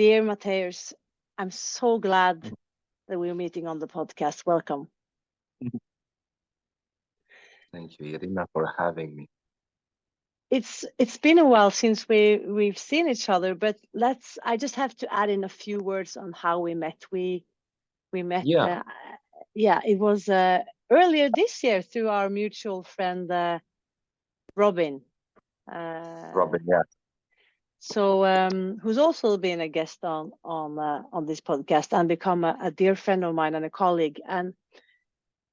dear Mateusz, I'm so glad that we're meeting on the podcast. Welcome. Thank you, Irina, for having me. It's been a while since we've seen each other, but I just have to add in a few words on how we met. We met it was earlier this year through our mutual friend Robin. Robin, yeah. So who's also been a guest on this podcast and become a dear friend of mine and a colleague. And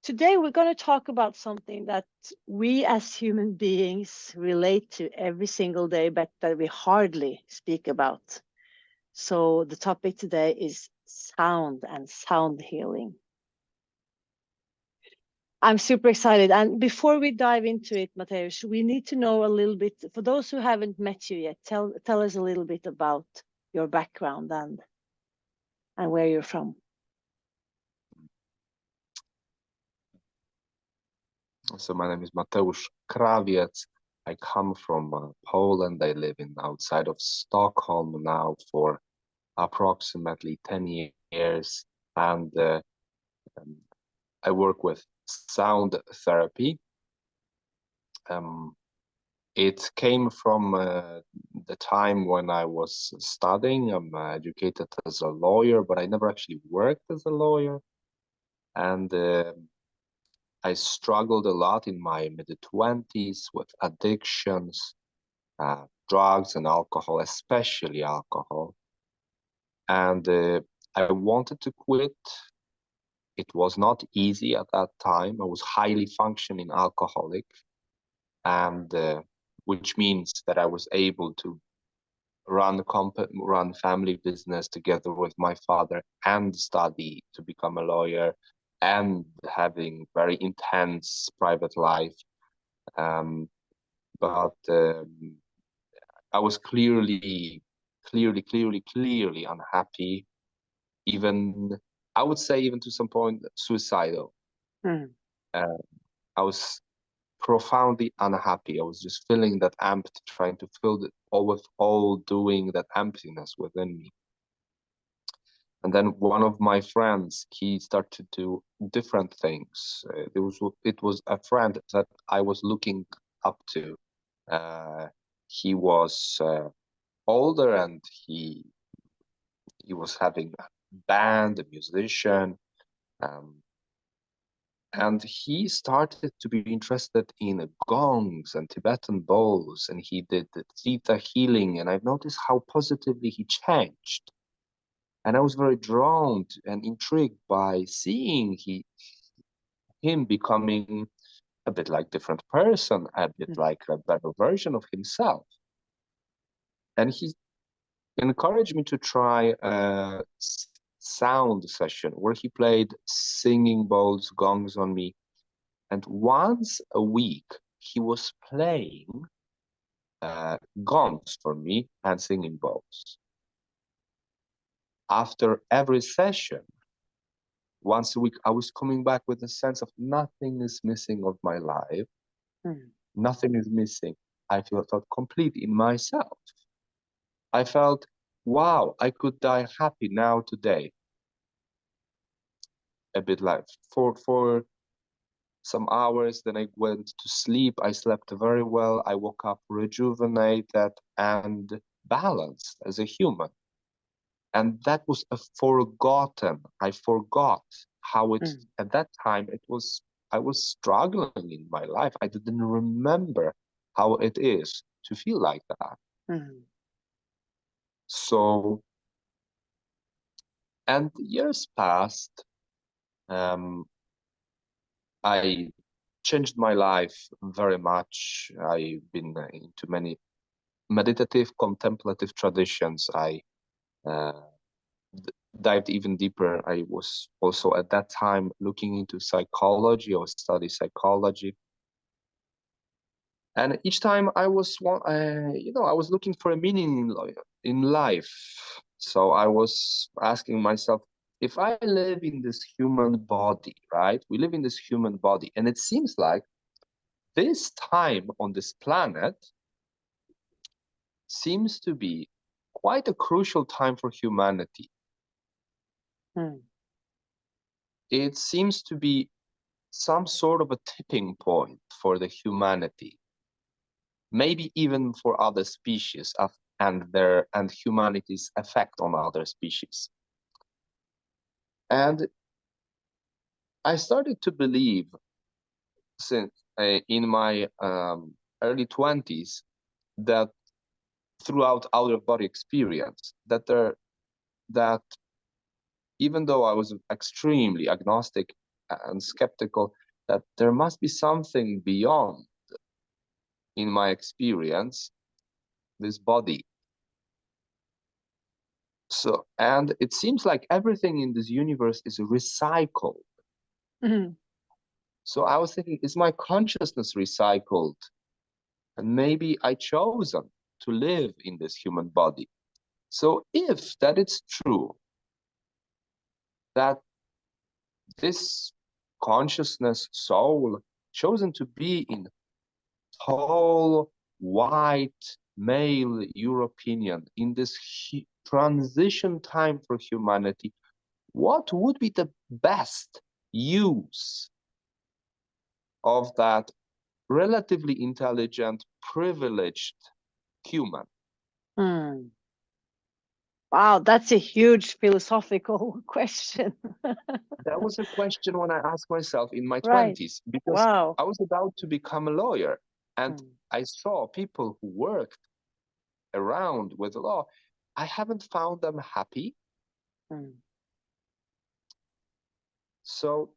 today we're going to talk about something that we as human beings relate to every single day, but that we hardly speak about. So the topic today is sound and sound healing. I'm super excited. And before we dive into it, Mateusz, we need to know a little bit, for those who haven't met you yet, tell us a little bit about your background and where you're from. So my name is Mateusz. I come from Poland. I live outside of Stockholm now for approximately 10 years. And I work with sound therapy. It came from the time when I was studying. I'm educated as a lawyer, but I never actually worked as a lawyer. And I struggled a lot in my mid-20s with addictions, drugs and alcohol, especially alcohol. And I wanted to quit. It was not easy at that time. I was highly functioning alcoholic, and which means that I was able to run family business together with my father and study to become a lawyer and having very intense private life. But I was clearly unhappy. Even, I would say, even to some point, suicidal. I was profoundly unhappy. I was just feeling that empty, trying to fill it all doing that emptiness within me. And then one of my friends, he started to do different things. It was a friend that I was looking up to. He was older, and he was having a band, a musician, and he started to be interested in gongs and Tibetan bowls, and he did the theta healing, and I've noticed how positively he changed. And I was very drawn and intrigued by seeing him becoming a bit like different person, a bit like a better version of himself. And he encouraged me to try a sound session where he played singing bowls, gongs on me. And once a week, he was playing gongs for me and singing bowls. After every session, once a week, I was coming back with a sense of nothing is missing of my life. Nothing is missing. I felt complete in myself. I felt, wow, I could die happy now today. A bit like for some hours, then I went to sleep. I slept very well. I woke up rejuvenated and balanced as a human. And that was forgotten. I forgot how it, at that time, I was struggling in my life. I didn't remember how it is to feel like that. So, and years passed. I changed my life very much. I've been into many meditative, contemplative traditions. I dived even deeper. I was also at that time looking into psychology or study psychology. And each time I was, I was looking for a meaning in life. So I was asking myself, if I live in this human body, right? We live in this human body, and it seems like this time on this planet seems to be quite a crucial time for humanity. It seems to be some sort of a tipping point for the humanity, maybe even for other species and humanity's effect on other species. And I started to believe since in my early 20s that throughout out-of-body experience that even though I was extremely agnostic and skeptical, that there must be something beyond, in my experience, this body. So, and it seems like everything in this universe is recycled. So I was thinking, is my consciousness recycled? And maybe I chosen to live in this human body. So if that is true, that this consciousness soul chosen to be in tall, white, male European in this transition time for humanity, what would be the best use of that relatively intelligent, privileged human? Wow, that's a huge philosophical question. That was a question when I asked myself in my Right. 20s, because Wow. I was about to become a lawyer, and I saw people who worked around with law. I haven't found them happy. So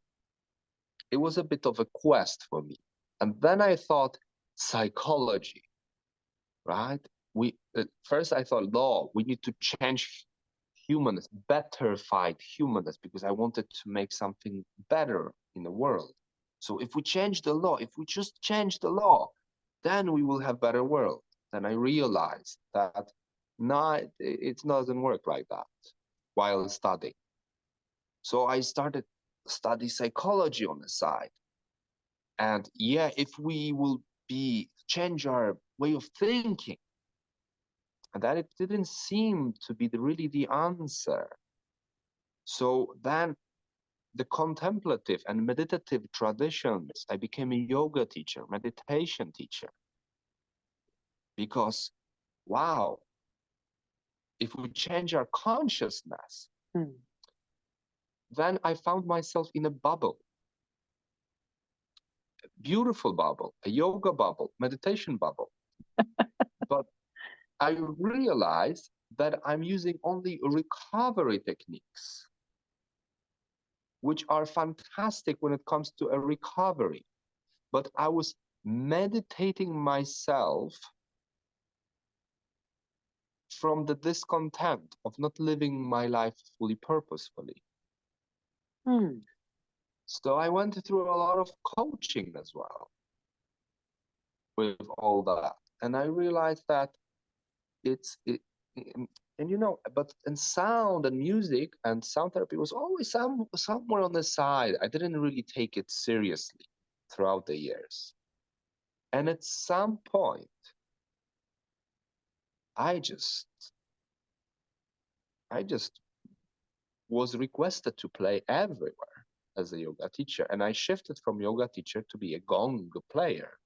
it was a bit of a quest for me. And then I thought psychology, right? First I thought law, we need to change humanness, betterified humanness, because I wanted to make something better in the world. So if we change the law, if we just change the law, then we will have better world. Then I realized that no, it doesn't work like that while studying. So I started study psychology on the side. And yeah, if we will change our way of thinking, and that it didn't seem to be really the answer. So then the contemplative and meditative traditions, I became a yoga teacher, meditation teacher. Because, wow, if we change our consciousness, then I found myself in a bubble. A beautiful bubble, a yoga bubble, meditation bubble. But I realized that I'm using only recovery techniques, which are fantastic when it comes to a recovery. But I was meditating myself from the discontent of not living my life fully purposefully. So I went through a lot of coaching as well with all that. And I realized that and you know, but in sound and music and sound therapy was always somewhere on the side. I didn't really take it seriously throughout the years. And at some point, I just was requested to play everywhere as a yoga teacher. And I shifted from yoga teacher to be a gong player.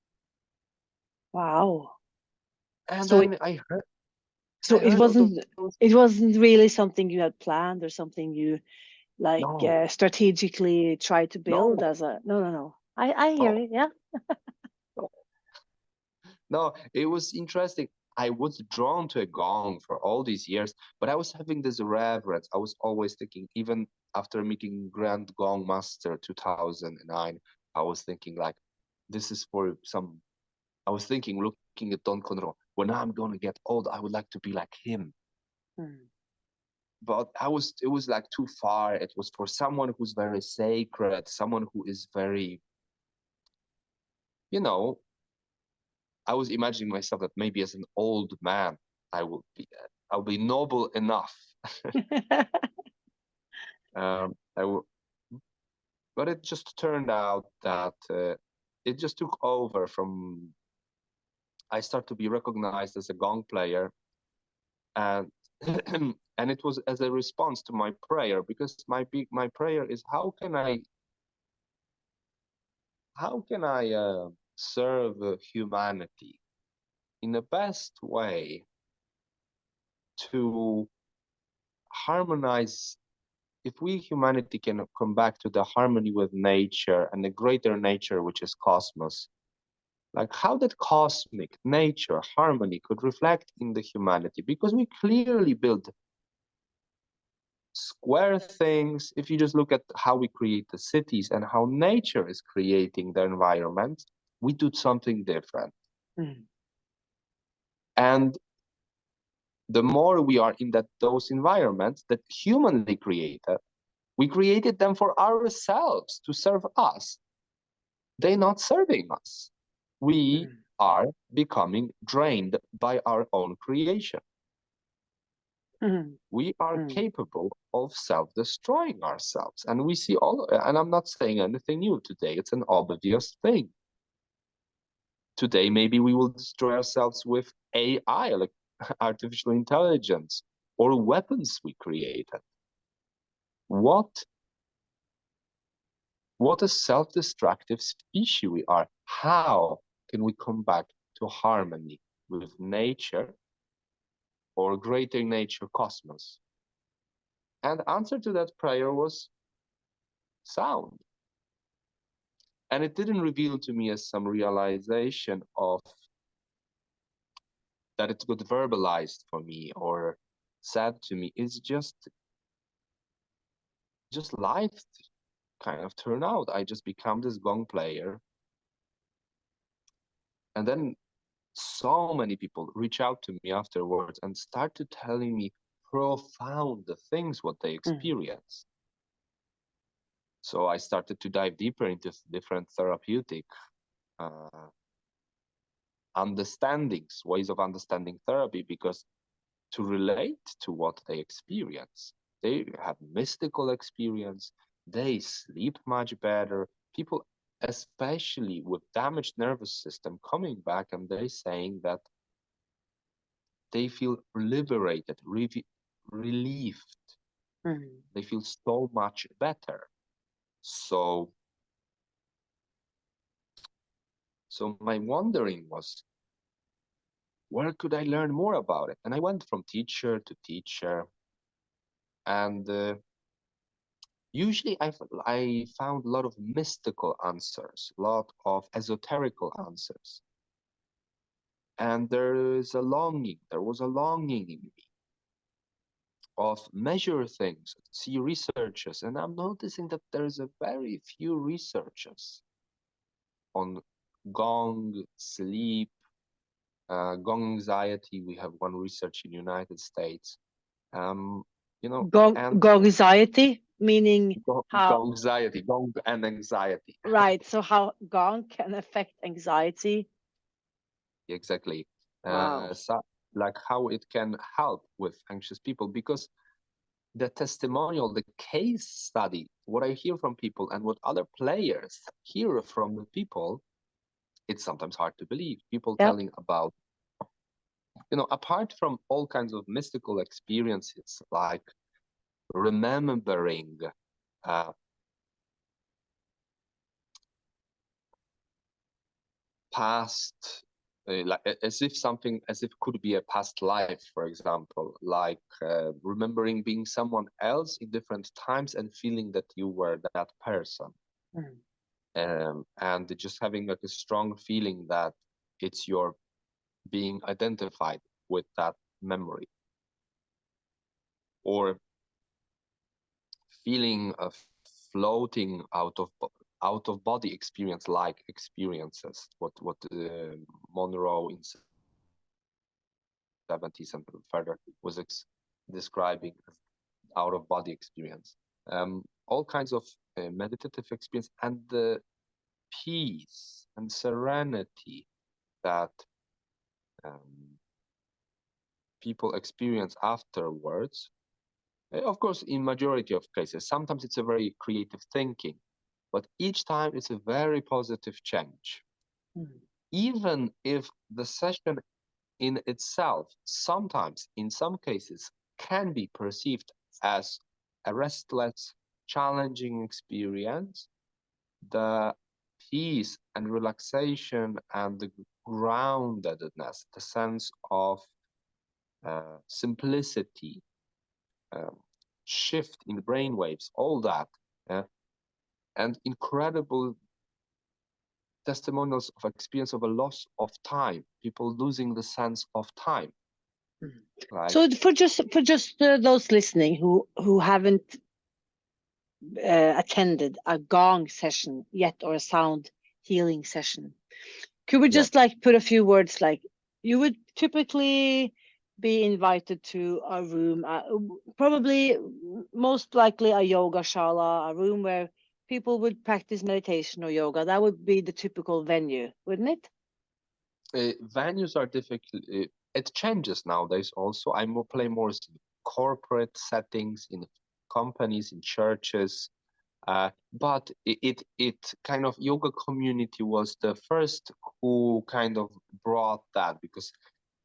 Wow. And So then I heard it wasn't really something you had planned or something you like no, strategically tried to build no, as a no. I hear no, it, yeah. no, it was interesting. I was drawn to a gong for all these years, but I was having this reverence. I was always thinking, even after meeting Grand Gong Master 2009, I was thinking like, this is for some, I was thinking, looking at Don Conro, when I'm going to get old, I would like to be like him. But it was like too far. It was for someone who's very sacred, someone who is very, you know, I was imagining myself that maybe as an old man, I'll be noble enough. But it just turned out that it just took over from. I started to be recognized as a gong player, and And it was as a response to my prayer, because my prayer is, how can I serve humanity in the best way to harmonize. If we humanity can come back to the harmony with nature and the greater nature, which is cosmos, like how that cosmic nature harmony could reflect in the humanity, because we clearly build square things. If you just look at how we create the cities and how nature is creating the environment, we do something different. Mm. And the more we are in those environments that humanly created, we created them for ourselves to serve us. They're not serving us. We Mm. are becoming drained by our own creation. Mm. We are Mm. capable of self-destroying ourselves. And we see and I'm not saying anything new today, it's an obvious thing. Today, maybe we will destroy ourselves with AI, like artificial intelligence, or weapons we created. What a self-destructive species we are. How can we come back to harmony with nature or greater nature cosmos? And the answer to that prayer was sound. And it didn't reveal to me as some realization of that it got verbalized for me or said to me. It's just life kind of turned out. I just become this gong player. And then so many people reach out to me afterwards and started telling me profound things what they Mm. experience. So I started to dive deeper into different therapeutic understandings, ways of understanding therapy, because to relate to what they experience, they have mystical experience, they sleep much better. People, especially with damaged nervous system, coming back and they saying that they feel liberated, relieved. Mm. They feel so much better. So my wondering was, where could I learn more about it? And I went from teacher to teacher, and usually I found a lot of mystical answers, a lot of esoterical answers. And there was a longing in me of measure things, see researchers, and I'm noticing that there's a very few researchers on gong, sleep, gong anxiety. We have one research in United States, um, Gong, and anxiety, meaning how, gong anxiety, gong and anxiety. right? So how gong can affect anxiety. Exactly. Wow. So, like how it can help with anxious people, because the testimonial, the case study, what I hear from people and what other players hear from the people, it's sometimes hard to believe. People Yep. telling about, apart from all kinds of mystical experiences, like remembering uh, past, like as if could be a past life, for example, like remembering being someone else in different times and feeling that you were that person, Mm. and just having like a strong feeling that it's your being identified with that memory, or feeling of floating out of body experience, like experiences, what Monroe in 70s and further was describing out of body experience, all kinds of meditative experience, and the peace and serenity that people experience afterwards. Of course, in majority of cases, sometimes it's a very creative thinking, but each time it's a very positive change. Mm. Even if the session in itself, sometimes, in some cases, can be perceived as a restless, challenging experience, the peace and relaxation and the groundedness, the sense of simplicity, um, shift in brainwaves, all that, and incredible testimonials of experience of a loss of time, people losing the sense of time. Like, so for just those listening who haven't attended a gong session yet, or a sound healing session, could we just like put a few words, like you would typically be invited to a room, probably most likely a yoga shala, a room where people would practice meditation or yoga. That would be the typical venue, wouldn't it? venues are difficult. It changes nowadays also. Play more in corporate settings, in companies, in churches. But it kind of, yoga community was the first who kind of brought that, because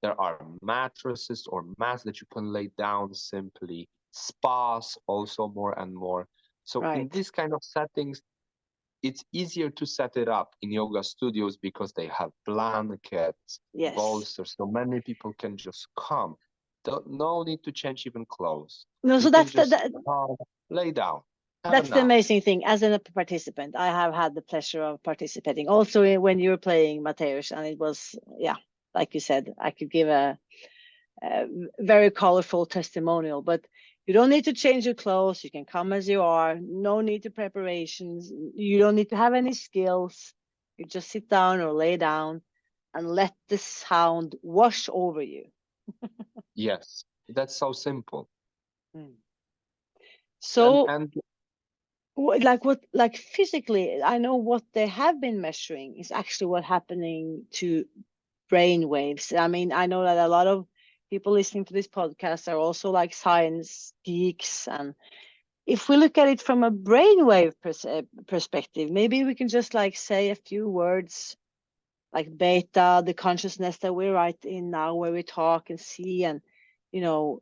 there are mattresses or mats that you can lay down simply, spas also more and more. So in Right. these kind of settings, it's easier to set it up in yoga studios because they have blankets, Yes. bolsters, so many people can just come. No need to change even clothes. No, You so can that's just come, lay down, have a that's the nap. amazing thing. As a participant, I have had the pleasure of participating also when you were playing, Mateusz, and it was, yeah, like you said, I could give a very colorful testimonial. But you don't need to change your clothes. You can come as you are. No need to preparations. You don't need to have any skills. You just sit down or lay down and let the sound wash over you. Yes, that's so simple. Mm. And So, and like physically, I know what they have been measuring is actually what happening to brain waves. I mean, I know that a lot of people listening to this podcast are also like science geeks, and if we look at it from a brainwave perspective, maybe we can just like say a few words like beta, the consciousness that we're right in now, where we talk and see and, you know,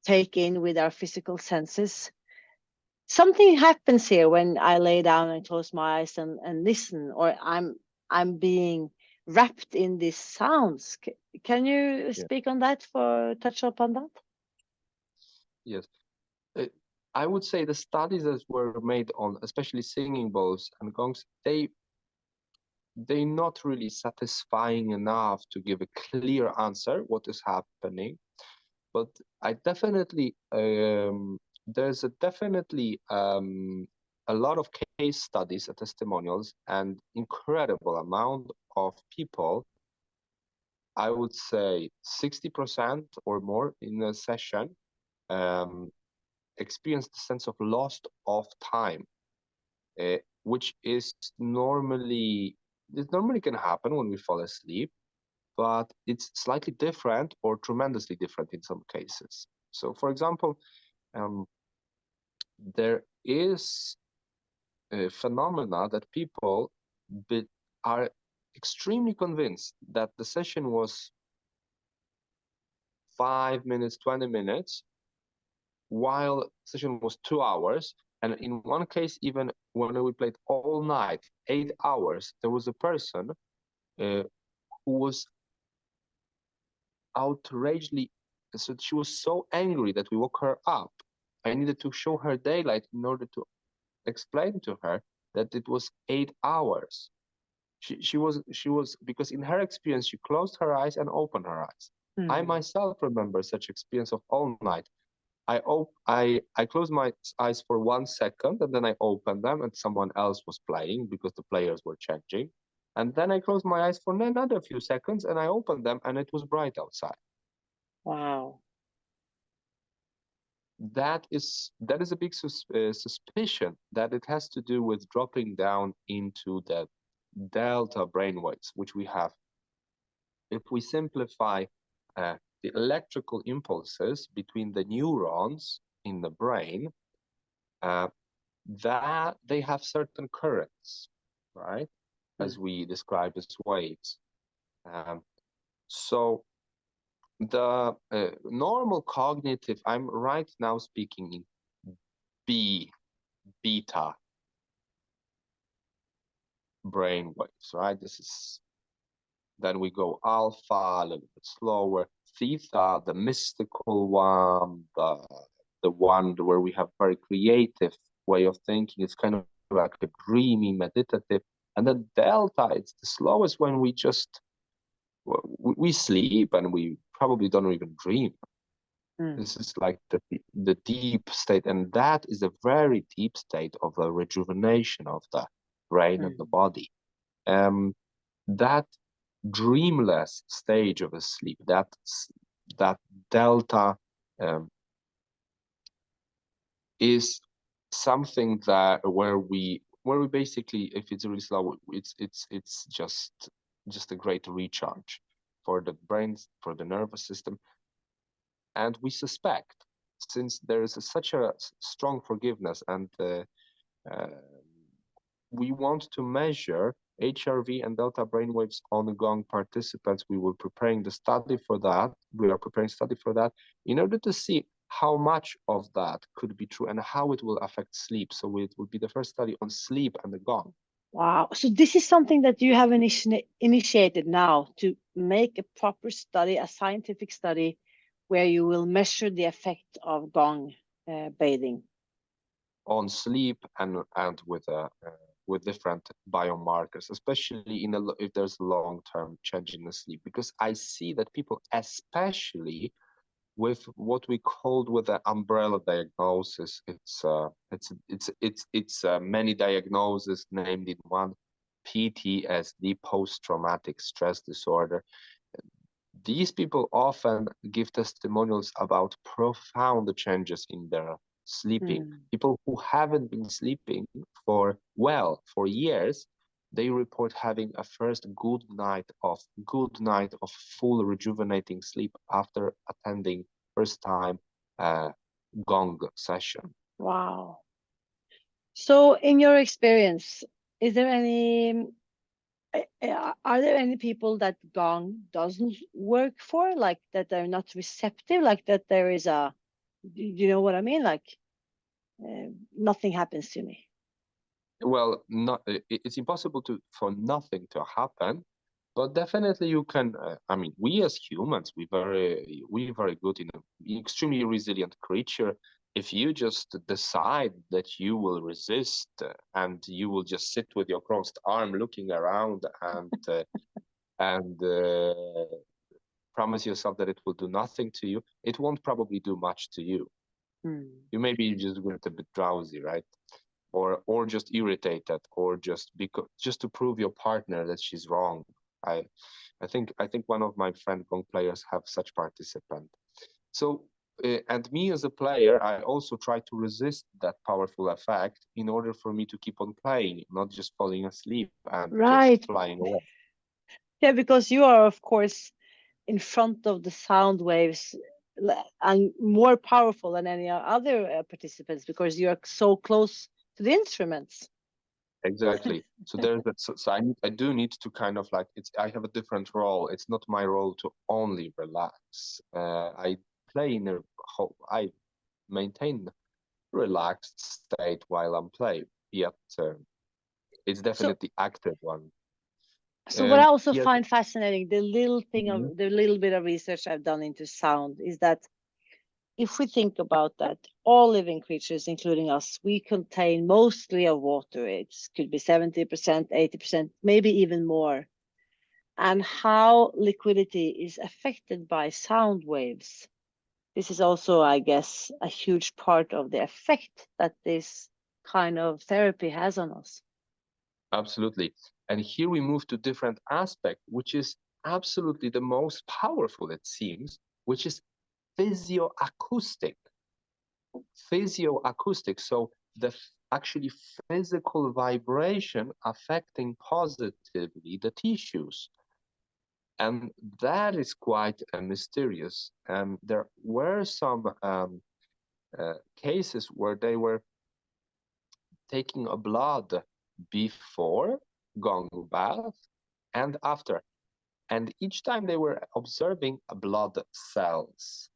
take in with our physical senses. Something happens here when I lay down and close my eyes and listen, or I'm being wrapped in these sounds. Can you yeah, speak on that, for touch upon that? yes. Uh, I would say the studies that were made on especially singing bowls and gongs, they not really satisfying enough to give a clear answer what is happening. But I definitely there's a definitely a lot of case studies and testimonials and incredible amount of people. I would say 60% or more in a session um, experience the sense of lost of time, which is normally, it normally can happen when we fall asleep, but it's slightly different or tremendously different in some cases. So, for example, um, there is a phenomena that people are extremely convinced that the session was 5 minutes, 20 minutes, while session was 2 hours. And in one case, even when we played all night, 8 hours, there was a person who was outragedly, so she was so angry that we woke her up. I needed to show her daylight in order to explain to her that it was 8 hours. She was because in her experience she closed her eyes and opened her eyes. I Mm. myself remember such experience of all night. I closed my eyes for 1 second and then I opened them and someone else was playing because the players were changing. And then I closed my eyes for another few seconds and I opened them and it was bright outside. Wow. That is a big suspicion that it has to do with dropping down into the delta brainwaves, which we have. If we simplify the electrical impulses between the neurons in the brain, uh, that they have certain currents, right? Mm. As we describe as waves. So The normal cognitive, I'm right now speaking in beta brain waves, right? Then we go alpha, a little bit slower, theta, the mystical one, the one where we have very creative way of thinking. It's kind of like a dreamy, meditative. And then delta, it's the slowest when we sleep and we probably don't even dream. This is like the deep state, and that is a very deep state of the rejuvenation of the brain and the body. That dreamless stage of a sleep, that delta, is something that where we basically, if it's really slow, it's just a great recharge for the brains, for the nervous system. And we suspect, since there is such a strong forgiveness, and we want to measure HRV and delta brainwaves on gong participants. We are preparing study for that in order to see how much of that could be true and how it will affect sleep. So it will be the first study on sleep and the gong. Wow. So this is something that you have initiated now, to make a proper study, a scientific study, where you will measure the effect of gong bathing on sleep and with different biomarkers, especially if there's long-term change in the sleep, because I see that people, especially with what we called with the umbrella diagnosis, it's many diagnoses named in one, PTSD, post-traumatic stress disorder. These people often give testimonials about profound changes in their sleeping. People who haven't been sleeping for years, they report having a first good night of full rejuvenating sleep after attending first time gong session. Wow. So in your experience, is there any are there any people that gong doesn't work for, like that they're not receptive, like that there is a, you know what I mean, like nothing happens to me? Well, it's impossible for nothing to happen, but definitely you can. I mean, we as humans, we're very good in an extremely resilient creature. If you just decide that you will resist and you will just sit with your crossed arm, looking around, and promise yourself that it will do nothing to you, it won't probably do much to you. You may be just get a bit drowsy, right? Or just irritated, or just to prove your partner that she's wrong. I think one of my friend gong players have such participant. So and me as a player, I also try to resist that powerful effect in order for me to keep on playing, not just falling asleep and Right. just flying away. Yeah, because you are, of course, in front of the sound waves, and more powerful than any other participants, because you are so close to the instruments. Exactly. So there's that. So I do need to kind of like, I have a different role. It's not my role to only relax. I play in I maintain relaxed state while I'm playing. Yet it's So, definitely active one. what I also Yes. find fascinating, the little thing of the little bit of research I've done into sound, is that if we think about that, all living creatures, including us, we contain mostly of water. It could be 70%, 80%, maybe even more. And how liquidity is affected by sound waves. This is also, I guess, a huge part of the effect that this kind of therapy has on us. Absolutely. And here we move to different aspect, which is absolutely the most powerful, it seems, which is physioacoustic. Physioacoustic. So the actually physical vibration affecting positively the tissues. And that is quite mysterious. There were some cases where they were taking a blood before gong bath and after. And each time they were observing blood cells.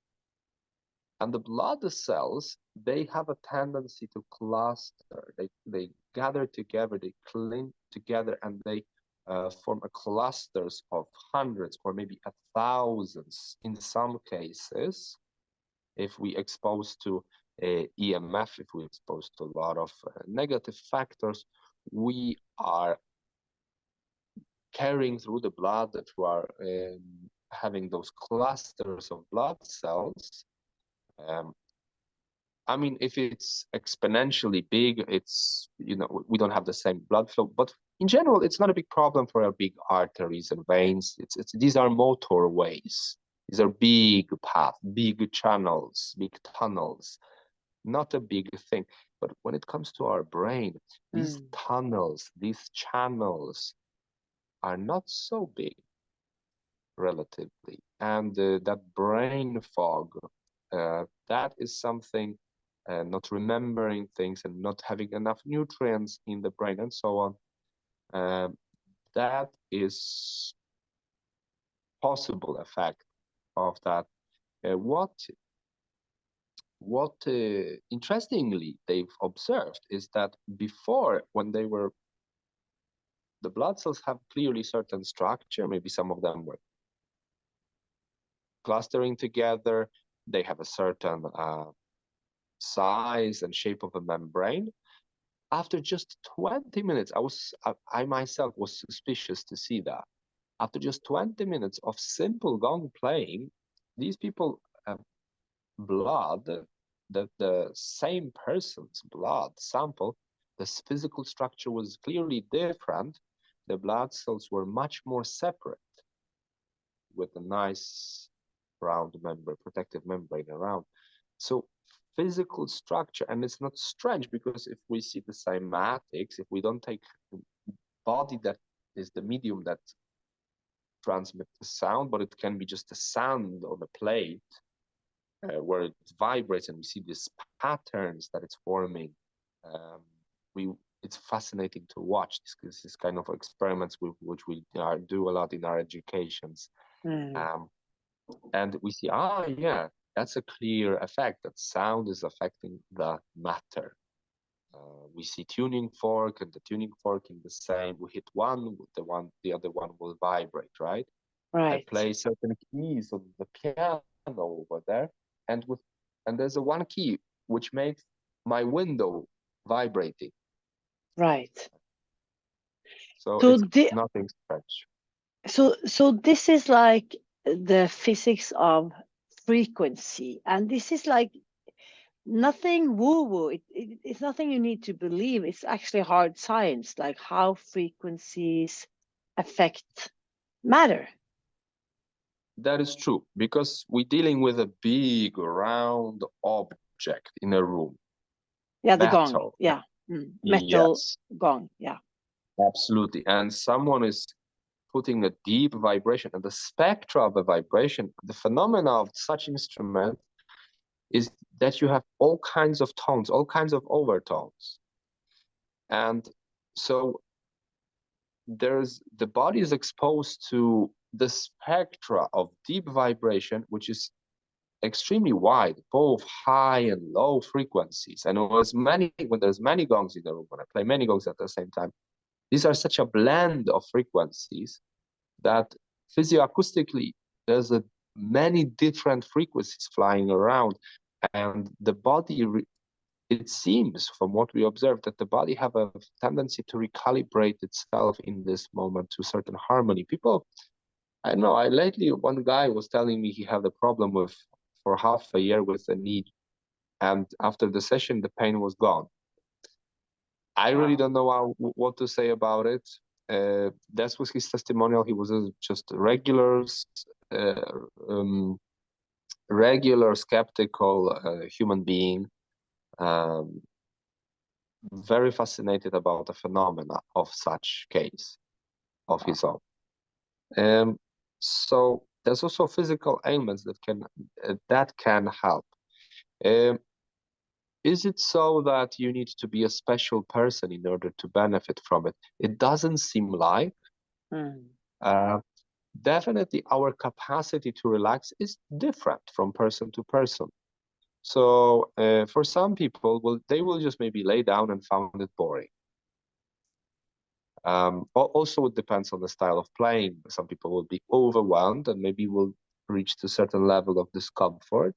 And the blood cells, they have a tendency to cluster. They gather together, they cling together, and they form a clusters of hundreds or maybe thousands in some cases. If we expose to EMF, if we expose to a lot of negative factors, we are carrying through the blood, that we are having those clusters of blood cells. I mean, if it's exponentially big, it's, you know, we don't have the same blood flow, but in general, it's not a big problem for our big arteries and veins. These are motorways. These are big paths, big channels, big tunnels, not a big thing. But when it comes to our brain, these tunnels, these channels are not so big relatively. And that brain fog, that is something, not remembering things and not having enough nutrients in the brain and so on. That is possible effect of that. What interestingly they've observed is that before, when they were, the blood cells have clearly certain structure, maybe some of them were clustering together, they have a certain size and shape of a membrane. After just 20 minutes, I myself was suspicious to see that. After just 20 minutes of simple gong playing, these people blood, the same person's blood sample, the physical structure was clearly different. The blood cells were much more separate, with a nice round membrane, protective membrane around. So physical structure, and it's not strange, because if we see the cymatics, if we don't take the body that is the medium that transmits the sound, but it can be just a sand on a plate, where it vibrates, and we see these patterns that it's forming. It's fascinating to watch this kind of experiments, which we do a lot in our educations. And we see, yeah, that's a clear effect, that sound is affecting the matter. We see tuning fork, and the tuning fork in the same, we hit one, the other one will vibrate, right? Right. I play certain keys on the piano over there, and there's a one key which makes my window vibrating. Right. So it's nothing strange. So this is like the physics of frequency, and this is like nothing woo-woo. It's nothing you need to believe. It's actually hard science, like how frequencies affect matter. That is true, because we're dealing with a big round object in a room. Yeah, the metal. gong. Yeah, metal. Yes. Gong. Yeah. Absolutely. And someone is putting a deep vibration, and the spectra of the vibration, the phenomena of such instrument is that you have all kinds of tones, all kinds of overtones. And so the body is exposed to the spectra of deep vibration, which is extremely wide, both high and low frequencies. And when there's many gongs in the room, when I play many gongs at the same time, these are such a blend of frequencies that physioacoustically there's many different frequencies flying around, and the body, it seems from what we observed, that the body have a tendency to recalibrate itself in this moment to certain harmony. People, I know, lately one guy was telling me he had a problem for half a year with a knee, and after the session the pain was gone. I really don't know what to say about it. That was his testimonial. He was just regular skeptical human being, very fascinated about the phenomena of such case of his own. So there's also physical ailments that can help. Is it so that you need to be a special person in order to benefit from it? It doesn't seem like. definitely our capacity to relax is different from person to person. So for some people, they will just maybe lay down and found it boring. Also, it depends on the style of playing. Some people will be overwhelmed and maybe will reach to a certain level of discomfort.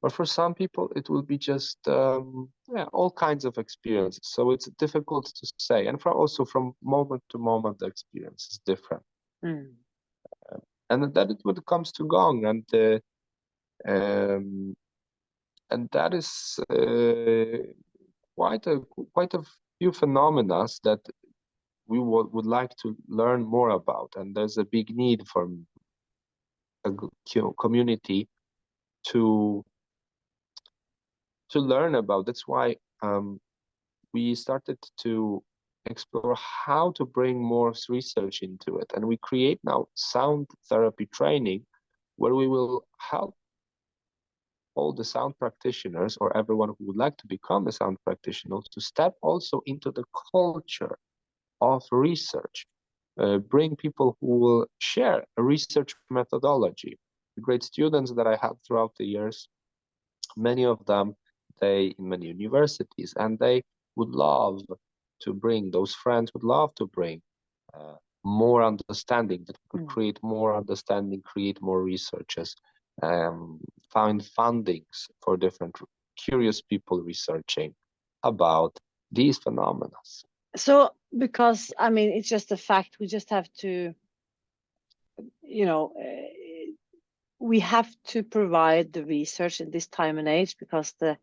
But for some people, it will be just all kinds of experiences. So it's difficult to say. And also from moment to moment, the experience is different. Mm. And that when it comes to gong, and that is quite a few phenomena that we would like to learn more about. And there's a big need for a community to learn about. That's why we started to explore how to bring more research into it. And we create now sound therapy training, where we will help all the sound practitioners or everyone who would like to become a sound practitioner to step also into the culture of research. Bring people who will share a research methodology. The great students that I had throughout the years, many of them, they in many universities, and they would love to bring, those friends would love to bring more understanding, that we could create more understanding, create more researches, find fundings for different curious people researching about these phenomena. So, because I mean, it's just a fact, we just have to, you know, we have to provide the research in this time and age, because the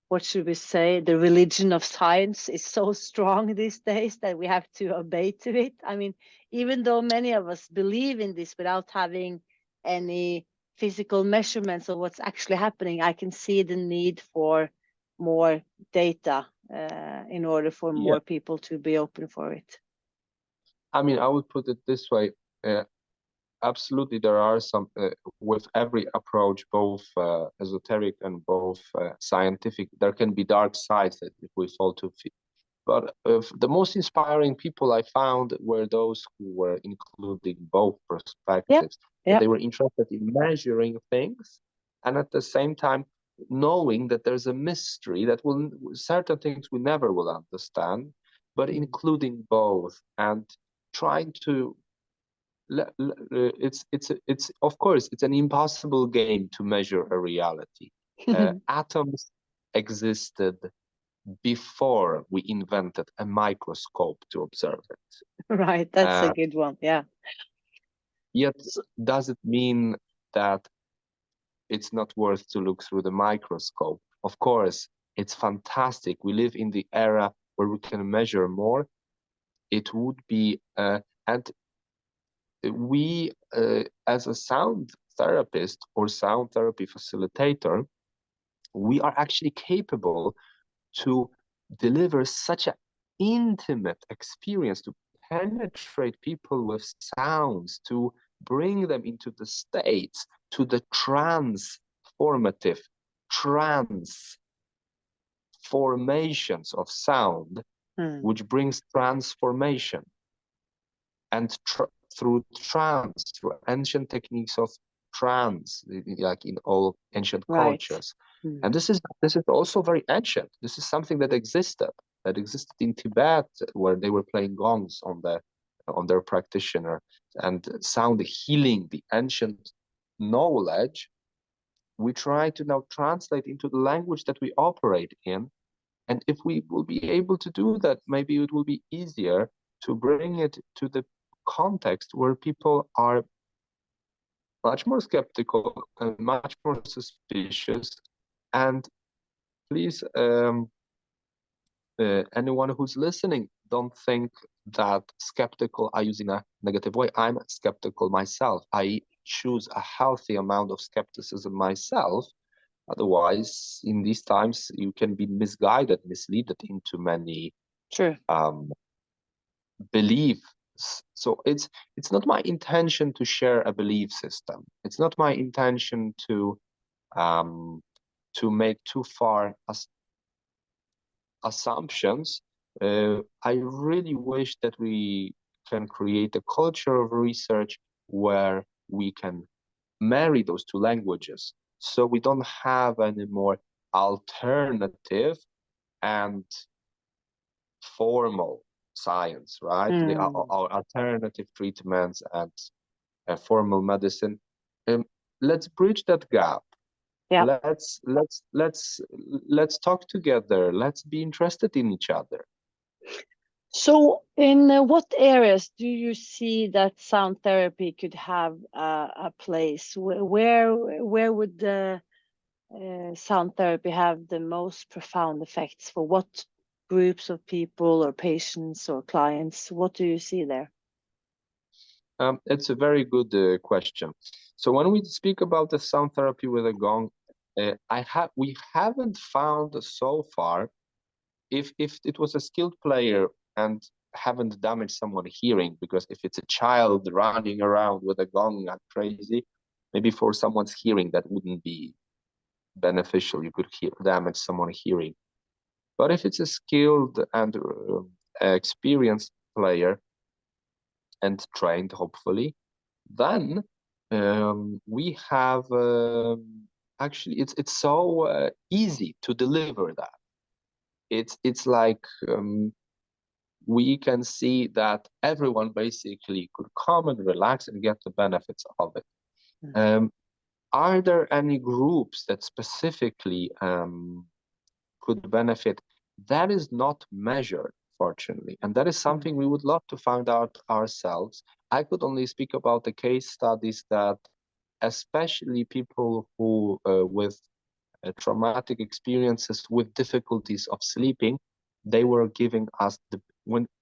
what should we say, the religion of science is so strong these days that we have to obey to it. I mean, even though many of us believe in this without having any physical measurements of what's actually happening, I can see the need for more data in order for more people to be open for it. I mean, I would put it this way. Absolutely, there are some, with every approach, both esoteric and both scientific, there can be dark sides that if we fall too far. But the most inspiring people I found were those who were including both perspectives. That they were interested in measuring things, and at the same time knowing that there's a mystery that certain things we never will understand, but including both and trying to. It's of course it's an impossible game to measure a reality. Atoms existed before we invented a microscope to observe it. Right, that's a good one. Yeah. Yet, does it mean that it's not worth to look through the microscope? Of course, it's fantastic. We live in the era where we can measure more. It would be, and we, as a sound therapist or sound therapy facilitator, we are actually capable to deliver such an intimate experience, to penetrate people with sounds, to bring them into the states, to the transformative transformations of sound, which brings transformation. And through ancient techniques of trance, like in all ancient cultures. And this is also very ancient. This is something that existed in Tibet, where they were playing gongs on their practitioner and sound healing, the ancient knowledge. We try to now translate into the language that we operate in. And if we will be able to do that, maybe it will be easier to bring it to the context where people are much more skeptical and much more suspicious. And please, anyone who's listening, don't think that skeptical I use in a negative way. I'm skeptical myself. I choose a healthy amount of skepticism myself. Otherwise, in these times, you can be misled into many beliefs. So it's not my intention to share a belief system. It's not my intention to make too far assumptions. I really wish that we can create a culture of research where we can marry those two languages, so we don't have any more alternative and formal science, right? Our alternative treatments and formal medicine. Let's bridge that gap. Yeah. Let's talk together. Let's be interested in each other. So, in what areas do you see that sound therapy could have a place? Where would the sound therapy have the most profound effects? For what groups of people or patients or clients? What do you see there? It's a very good question. So when we speak about the sound therapy with a gong, we haven't found so far, if it was a skilled player and haven't damaged someone's hearing, because if it's a child running around with a gong like crazy, maybe for someone's hearing that wouldn't be beneficial. You could damage someone's hearing. But if it's a skilled and experienced player and trained, hopefully, then we have actually it's so easy to deliver that. It's like we can see that everyone basically could come and relax and get the benefits of it. Are there any groups that specifically could benefit? That is not measured, fortunately, and that is something we would love to find out ourselves. I could only speak about the case studies that, especially people who with traumatic experiences with difficulties of sleeping, they were giving us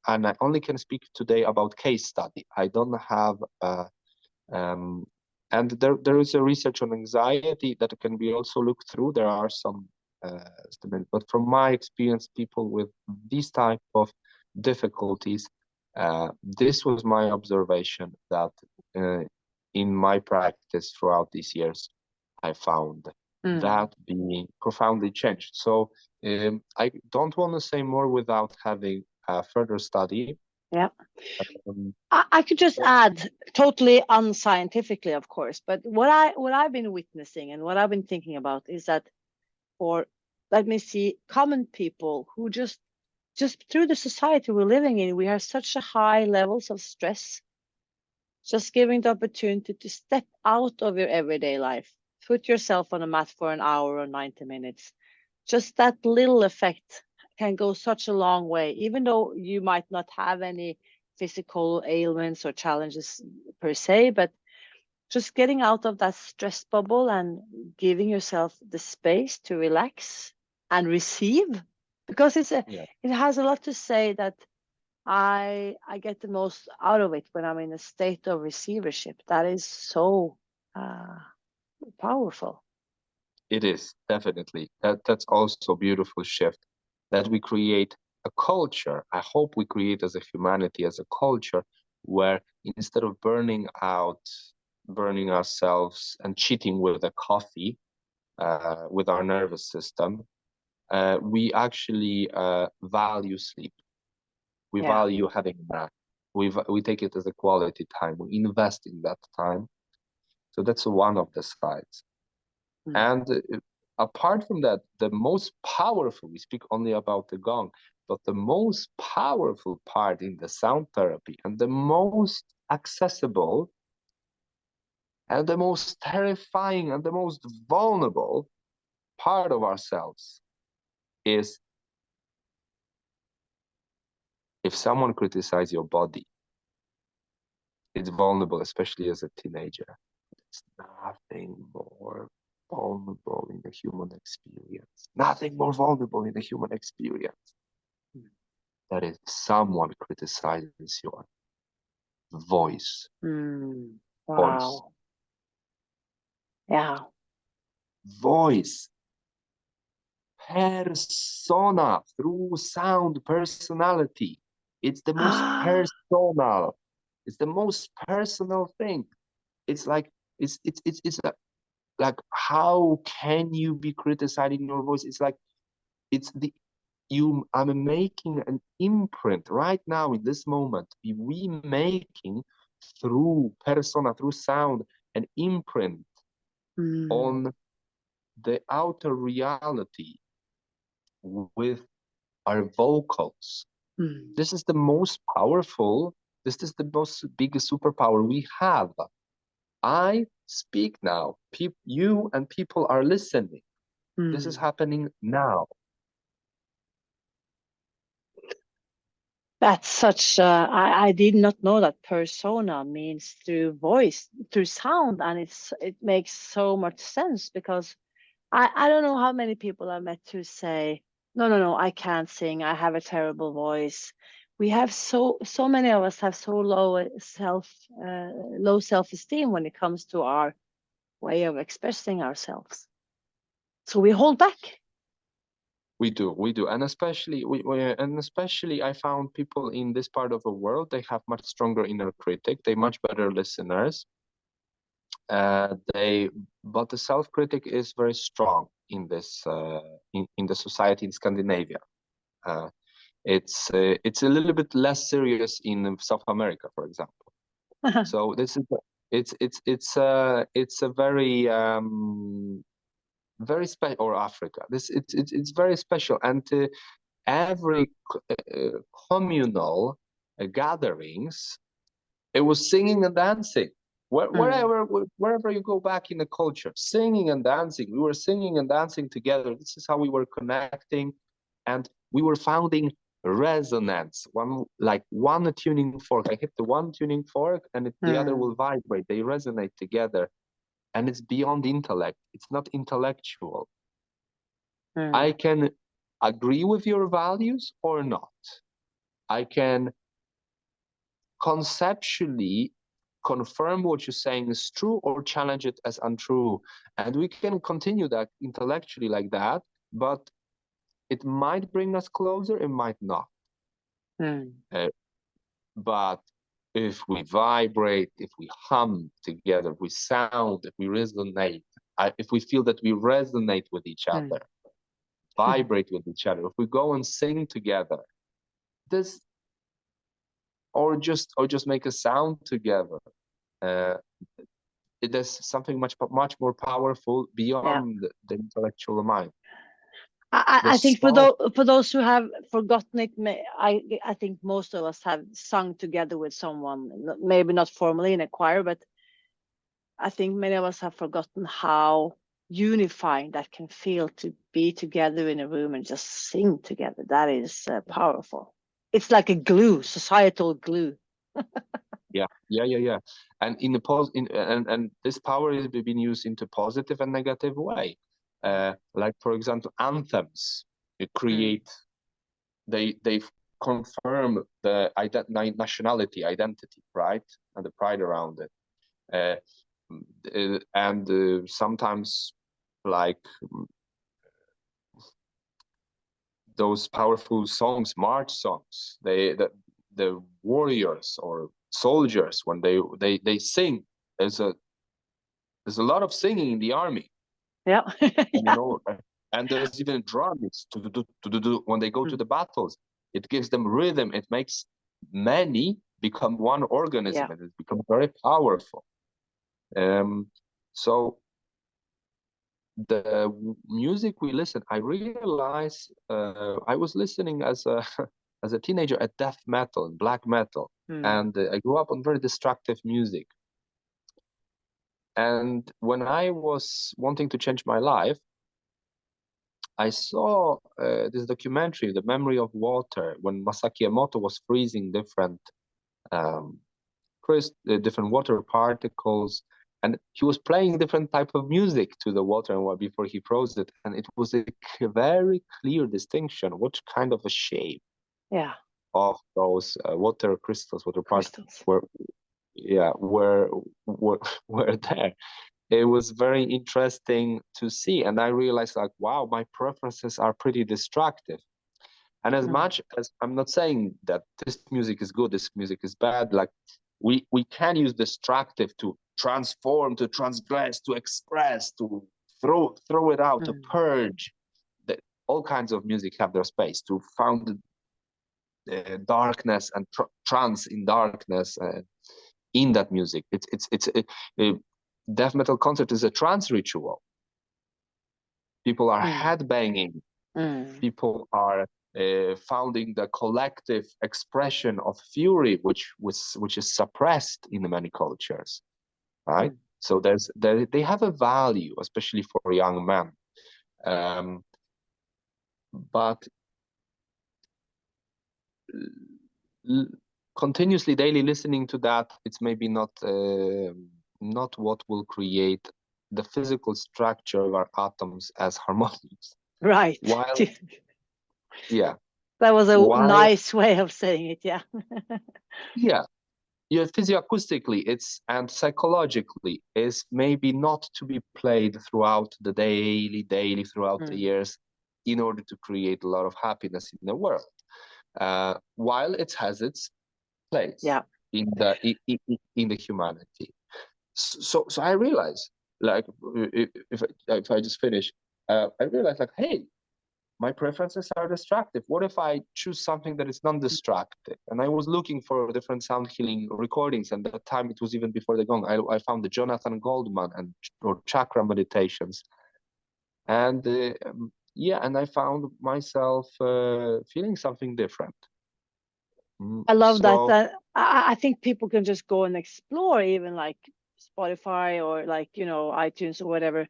and I only can speak today about case study. I don't have and there is a research on anxiety that can be also looked through. There are some estimates, but from my experience, people with these type of difficulties, this was my observation that in my practice throughout these years, I found that being profoundly changed. So I don't want to say more without having a further study. Yeah. I could just add, totally unscientifically, of course, but what I've been witnessing and what I've been thinking about is that, for, let me see, common people who just through the society we're living in, we have such a high levels of stress. Just giving the opportunity to step out of your everyday life, put yourself on a mat for an hour or 90 minutes. Just that little effect can go such a long way, even though you might not have any physical ailments or challenges per se, but just getting out of that stress bubble and giving yourself the space to relax and receive, because it has a lot to say that I get the most out of it when I'm in a state of receivership. That is so powerful. It is, definitely. That's also a beautiful shift, that we create a culture. I hope we create as a humanity, as a culture, where instead of burning ourselves and cheating with a coffee, with our nervous system, we actually value sleep. We value having that. We take it as a quality time. We invest in that time. So that's one of the sides. And apart from that, the most powerful, we speak only about the gong, but the most powerful part in the sound therapy, and the most accessible, and the most terrifying, and the most vulnerable part of ourselves is if someone criticizes your body. It's vulnerable, especially as a teenager. It's nothing more vulnerable in the human experience. Nothing more vulnerable in the human experience. That is, someone criticizes your voice. Wow. Voice. Yeah. Voice. Persona, through sound, personality. It's the most personal. It's the most personal thing. It's like it's like, how can you be criticizing your voice? It's like it's I'm making an imprint right now in this moment. We making through persona, through sound, an imprint on the outer reality with our vocals. This is the most powerful, this is the most biggest superpower we have. I speak now, you and people are listening. This is happening now. That's such, I did not know that persona means through voice, through sound, and it makes so much sense, because I don't know how many people I met who say, no, I can't sing, I have a terrible voice. We have so many of us have so low self-esteem when it comes to our way of expressing ourselves. So we hold back. We do, and especially I found people in this part of the world, they have much stronger inner critic, they much better listeners. But the self-critic is very strong in this in the society in Scandinavia. It's a little bit less serious in South America, for example. So this is it's a very very special, or Africa. It's very special, and every communal gatherings, it was singing and dancing. Wherever you go back in the culture, singing and dancing. We were singing and dancing together. This is how we were connecting, and we were founding resonance. One tuning fork. I hit the one tuning fork, and the other will vibrate. They resonate together, and it's beyond intellect. It's not intellectual. I can agree with your values or not. I can conceptually confirm what you're saying is true or challenge it as untrue. And we can continue that intellectually like that, but it might bring us closer, it might not. But if we vibrate, if we hum together, if we sound, if we resonate, if we feel that we resonate with each other, vibrate with each other, if we go and sing together, this, or just make a sound together, it is something much more powerful beyond the intellectual mind. I think for those who have forgotten it, I think most of us have sung together with someone, maybe not formally in a choir, but I think many of us have forgotten how unifying that can feel, to be together in a room and just sing together. That is powerful. It's like a glue, societal glue. Yeah. And and this power has been used into positive and negative way. Like, for example, anthems. You create, they confirm the nationality identity, right, and the pride around it. And sometimes, like, those powerful songs, march songs, the warriors or soldiers, when they sing, there's a lot of singing in the army. Yeah. And there's even drums when they go to the battles. It gives them rhythm. It makes many become one organism, and it becomes very powerful. So the music we listen, I realized I was listening as a teenager at death metal and black metal, and I grew up on very destructive music. And when I was wanting to change my life, I saw this documentary, The Memory of Water, when Masaki Emoto was freezing different different water particles, and he was playing different type of music to the water before he froze it, and it was a very clear distinction what kind of a shape of those water crystals, water particles were there. It was very interesting to see, and I realized, like, wow, my preferences are pretty destructive. And as much as I'm not saying that this music is good, this music is bad, like, we can use destructive to transform, to transgress, to express, to throw it out, to purge. all kinds of music have their space to found darkness and trance in darkness in that music. It's a death metal concert is a trance ritual. People are headbanging. People are founding the collective expression of fury, which is suppressed in many cultures, right? So they have a value, especially for young men. But continuously daily listening to that, it's maybe not what will create the physical structure of our atoms as harmonious. Right. While yeah, that was a nice way of saying it. Yeah. Yeah, physioacoustically and psychologically is maybe not to be played throughout the daily throughout the years in order to create a lot of happiness in the world, while it has its place in the humanity. So I realize, like, if I just finish, I realize, like, hey, my preferences are destructive. What if I choose something that is non-destructive? And I was looking for different sound healing recordings, and at that time it was even before the gong. I found the Jonathan Goldman or chakra meditations, and and I found myself feeling something different. I love that. I think people can just go and explore, even like Spotify or like, iTunes or whatever.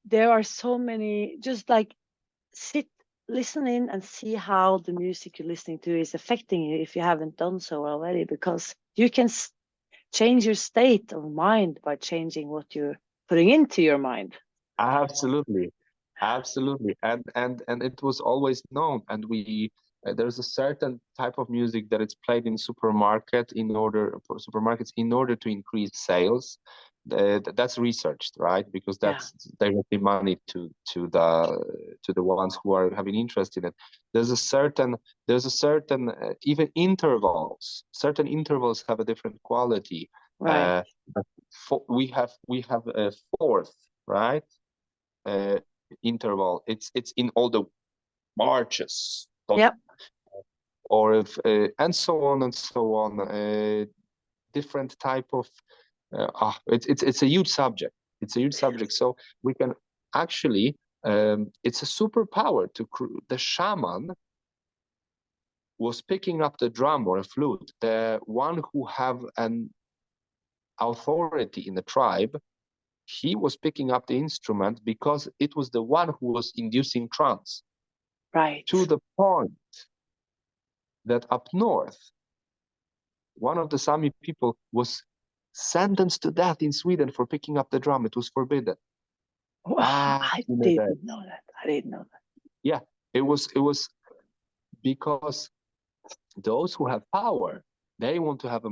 There are so many, just like listen in and see how the music you're listening to is affecting you if you haven't done so already, because you can change your state of mind by changing what you're putting into your mind. Absolutely. And it was always known, and there's a certain type of music that is played in supermarkets in order to increase sales. That's researched, right? Because that's directly money to the ones who are having interest in it. There's a certain even intervals. Certain intervals have a different quality. Right. We have a fourth, right? Interval. It's in all the marches. Yep. Or if and so on and so on. Different type of. It's a huge subject. It's a huge subject. So we can actually. It's a superpower the shaman was picking up the drum or a flute. The one who have an authority in the tribe, he was picking up the instrument because it was the one who was inducing trance. Right. To the point that up north, one of the Sami people was sentenced to death in Sweden for picking up the drum. It was forbidden. Oh, I didn't know that. Yeah, it was because those who have power, they want to have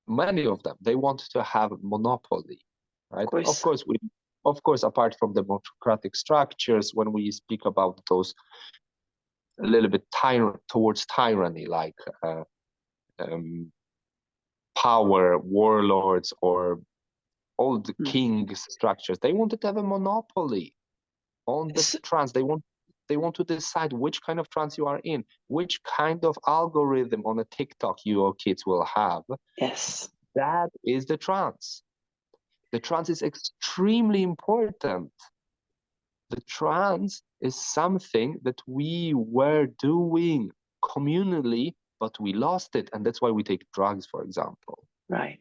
many of them, they want to have monopoly, right? Of course, apart from democratic structures, when we speak about those a little bit towards tyranny, like power, warlords, or all the king's structures, they wanted to have a monopoly on the trance. They want to decide which kind of trance you are in, which kind of algorithm on a TikTok your kids will have. Yes. That is the trance. The trance is extremely important. The trance is something that we were doing communally, but we lost it. And that's why we take drugs, for example. Right.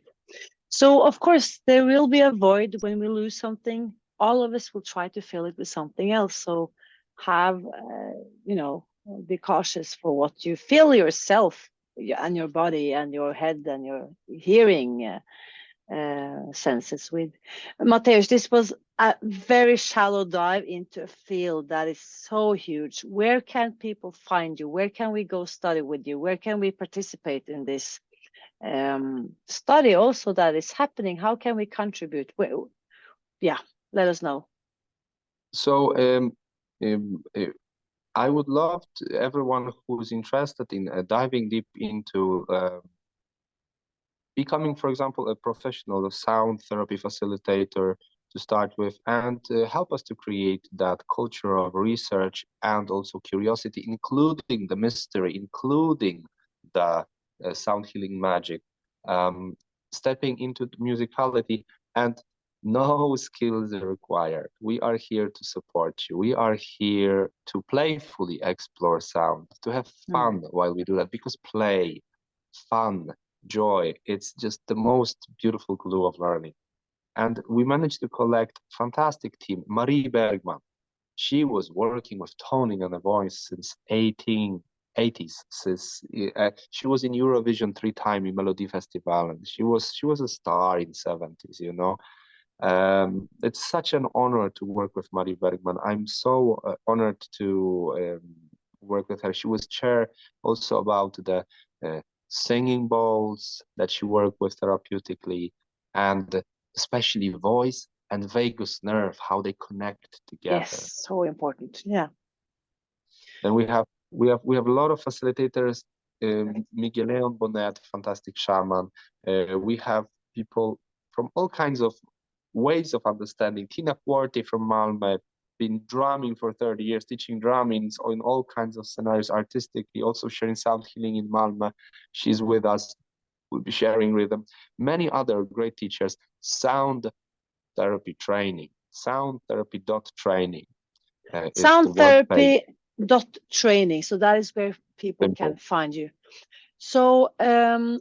So, of course, there will be a void when we lose something. All of us will try to fill it with something else. So be cautious for what you fill yourself and your body and your head and your hearing senses with. Mateusz, this was a very shallow dive into a field that is so huge. Where can people find you? Where can we go study with you? Where can we participate in this study also that is happening? How can we contribute? Let us know. So I would love everyone who's interested in diving deep into becoming, for example, a professional, a sound therapy facilitator, to start with, and help us to create that culture of research and also curiosity, including the mystery, including the sound healing magic, stepping into the musicality, and no skills are required. We are here to support you. We are here to playfully explore sound, to have fun while we do that, because play, fun, joy, it's just the most beautiful glue of learning. And we managed to collect fantastic team. Marie Bergman, she was working with toning and the voice since 1880s. Since she was in Eurovision 3 times in Melody Festival, and she was a star in 70s. You know, it's such an honor to work with Marie Bergman. I'm so honored to work with her. She was chair also about the singing bowls that she worked with therapeutically, and especially voice and vagus nerve, how they connect together. Yes, so important. Yeah. Then we have a lot of facilitators. Miguel Leon Bonet, fantastic shaman. We have people from all kinds of ways of understanding. Tina Quarti from Malmö, been drumming for 30 years, teaching drumming in all kinds of scenarios artistically, also sharing sound healing in Malmö. She's with us. We'll be sharing rhythm. Many other great teachers. Sound therapy training, soundtherapy.training. Sound therapy.training. So that is where people can find you. So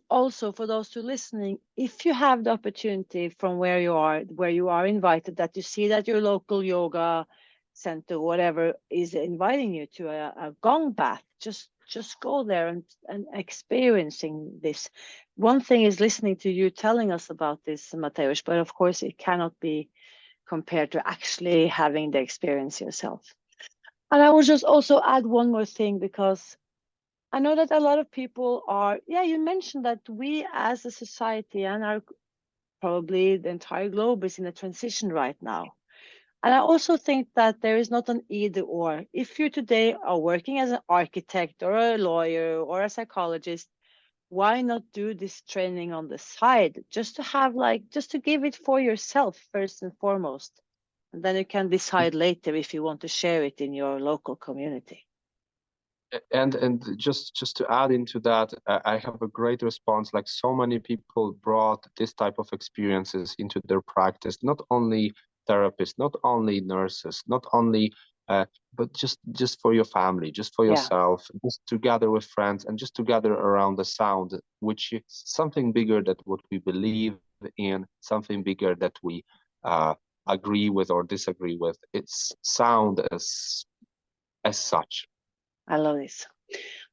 also for those who are listening, if you have the opportunity from where you are invited, that you see that your local yoga center, whatever, is inviting you to a gong bath, just go there and experiencing this. One thing is listening to you telling us about this, Mateusz, but of course it cannot be compared to actually having the experience yourself. And I will just also add one more thing, because I know that a lot of people are, you mentioned that we as a society and our probably the entire globe is in a transition right now. And I also think that there is not an either or. If you today are working as an architect or a lawyer or a psychologist, why not do this training on the side, just to have just to give it for yourself first and foremost, and then you can decide later if you want to share it in your local community. And just to add into that, I have a great response. Like, so many people brought this type of experiences into their practice, not only therapists, not only nurses, not only but just for your family, just for yourself, just to gather with friends and just to gather around the sound, which is something bigger than what we believe in, something bigger that we agree with or disagree with. It's sound as such. I love this.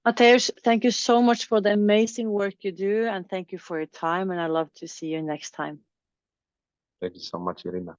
Mateusz, thank you so much for the amazing work you do, and thank you for your time, and I love to see you next time. Thank you so much, Irina.